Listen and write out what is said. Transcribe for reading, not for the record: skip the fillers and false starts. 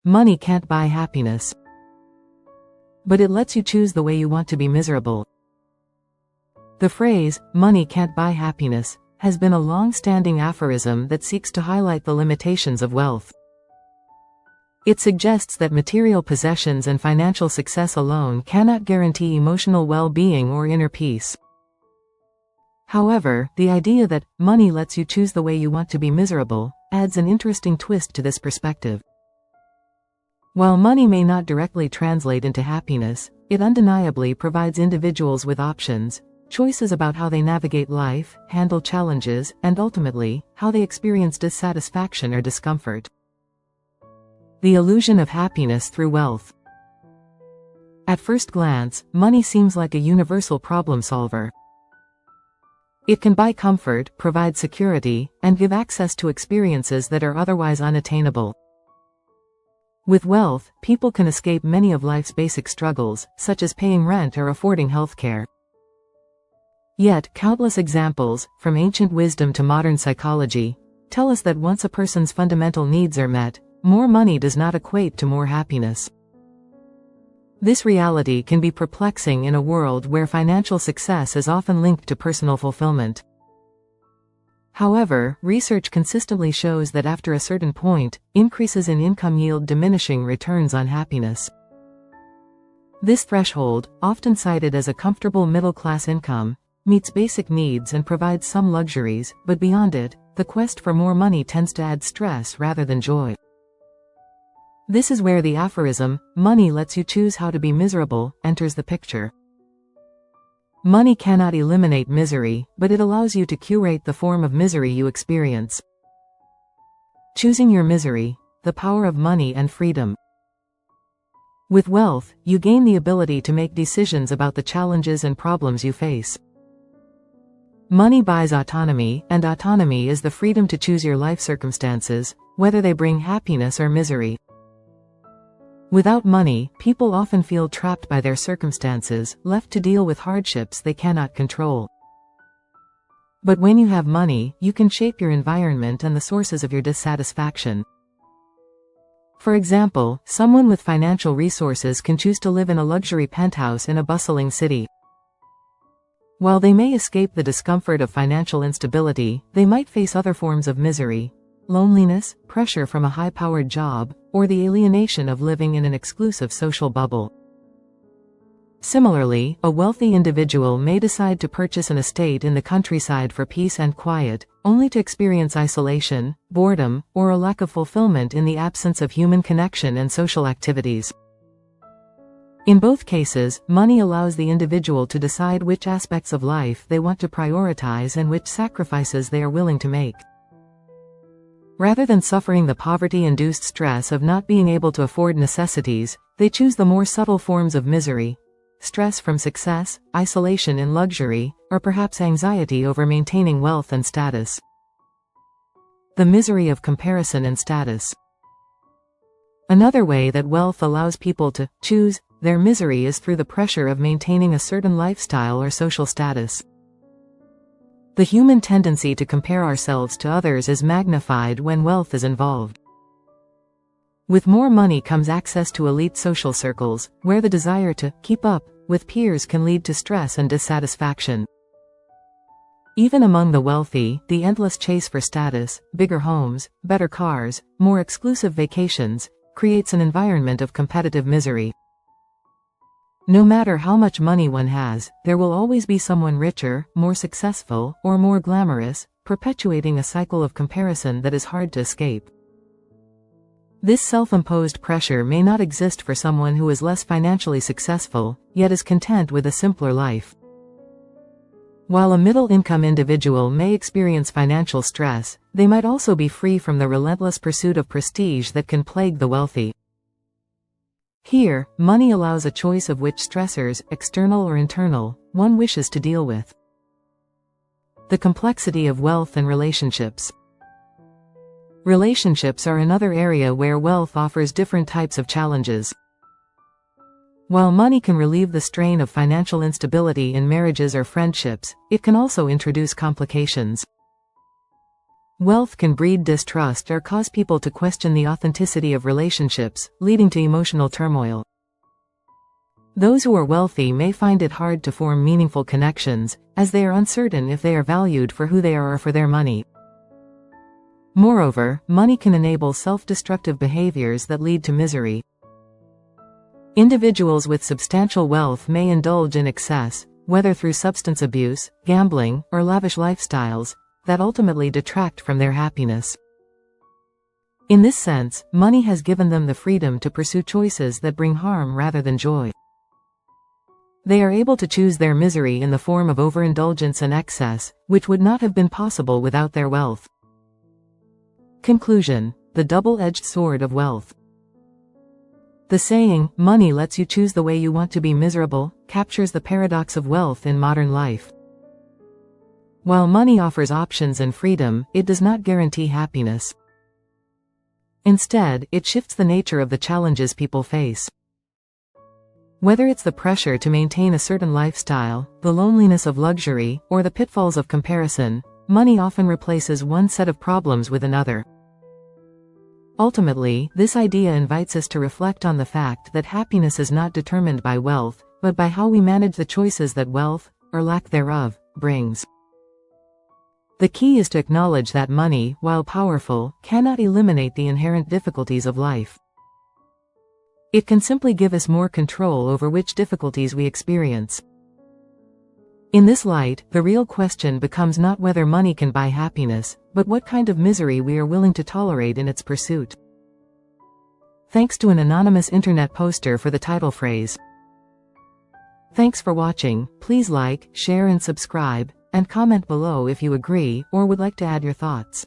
money can't buy happiness, but it lets you choose the way you want to be miserable. The phrase, money can't buy happiness, has been a long-standing aphorism that seeks to highlight the limitations of wealth. It suggests that material possessions and financial success alone cannot guarantee emotional well-being or inner peace. However, the idea that money lets you choose the way you want to be miserable adds an interesting twist to this perspective. While money may not directly translate into happiness, it undeniably provides individuals with options, choices about how they navigate life, handle challenges, and ultimately, how they experience dissatisfaction or discomfort. The illusion of happiness through wealth. At first glance, money seems like a universal problem solver. It can buy comfort, provide security, and give access to experiences that are otherwise unattainable. With wealth, people can escape many of life's basic struggles, such as paying rent or affording healthcare. Yet, countless examples, from ancient wisdom to modern psychology, tell us that once a person's fundamental needs are met, more money does not equate to more happiness. This reality can be perplexing in a world where financial success is often linked to personal fulfillment. However, research consistently shows that after a certain point, increases in income yield diminishing returns on happiness. This threshold, often cited as a comfortable middle-class income, meets basic needs and provides some luxuries, but beyond it, the quest for more money tends to add stress rather than joy. This is where the aphorism, "money lets you choose how to be miserable," enters the picture. Money cannot eliminate misery, but it allows you to curate the form of misery you experience. Choosing your misery, the power of money and freedom. With wealth, you gain the ability to make decisions about the challenges and problems you face. Money buys autonomy, and autonomy is the freedom to choose your life circumstances, whether they bring happiness or misery. Without money, people often feel trapped by their circumstances, left to deal with hardships they cannot control. But when you have money, you can shape your environment and the sources of your dissatisfaction. For example, someone with financial resources can choose to live in a luxury penthouse in a bustling city. While they may escape the discomfort of financial instability, they might face other forms of misery, loneliness, pressure from a high-powered job, or the alienation of living in an exclusive social bubble. Similarly, a wealthy individual may decide to purchase an estate in the countryside for peace and quiet, only to experience isolation, boredom, or a lack of fulfillment in the absence of human connection and social activities. In both cases, money allows the individual to decide which aspects of life they want to prioritize and which sacrifices they are willing to make. Rather than suffering the poverty-induced stress of not being able to afford necessities, they choose the more subtle forms of misery: stress from success, isolation in luxury, or perhaps anxiety over maintaining wealth and status. The misery of comparison and status. Another way that wealth allows people to choose their misery is through the pressure of maintaining a certain lifestyle or social status. The human tendency to compare ourselves to others is magnified when wealth is involved. With more money comes access to elite social circles, where the desire to keep up with peers can lead to stress and dissatisfaction. Even among the wealthy, the endless chase for status, bigger homes, better cars, more exclusive vacations, creates an environment of competitive misery. No matter how much money one has, there will always be someone richer, more successful, or more glamorous, perpetuating a cycle of comparison that is hard to escape. This self-imposed pressure may not exist for someone who is less financially successful, yet is content with a simpler life. While a middle-income individual may experience financial stress, they might also be free from the relentless pursuit of prestige that can plague the wealthy. Here, money allows a choice of which stressors, external or internal, one wishes to deal with. The complexity of wealth and relationships. Relationships are another area where wealth offers different types of challenges. While money can relieve the strain of financial instability in marriages or friendships, it can also introduce complications. Wealth can breed distrust or cause people to question the authenticity of relationships, leading to emotional turmoil. Those who are wealthy may find it hard to form meaningful connections, as they are uncertain if they are valued for who they are or for their money. Moreover, money can enable self-destructive behaviors that lead to misery. Individuals with substantial wealth may indulge in excess, whether through substance abuse, gambling, or lavish lifestyles, that ultimately detract from their happiness. In this sense, money has given them the freedom to pursue choices that bring harm rather than joy. They are able to choose their misery in the form of overindulgence and excess, which would not have been possible without their wealth. Conclusion: the double-edged sword of wealth. The saying, "Money lets you choose the way you want to be miserable," captures the paradox of wealth in modern life. While money offers options and freedom, it does not guarantee happiness. Instead, it shifts the nature of the challenges people face. Whether it's the pressure to maintain a certain lifestyle, the loneliness of luxury, or the pitfalls of comparison, money often replaces one set of problems with another. Ultimately, this idea invites us to reflect on the fact that happiness is not determined by wealth, but by how we manage the choices that wealth, or lack thereof, brings. The key is to acknowledge that money, while powerful, cannot eliminate the inherent difficulties of life. It can simply give us more control over which difficulties we experience. In this light, the real question becomes not whether money can buy happiness, but what kind of misery we are willing to tolerate in its pursuit. Thanks to an anonymous internet poster for the title phrase. Thanks for watching. Please like, share and subscribe, and comment below if you agree or would like to add your thoughts.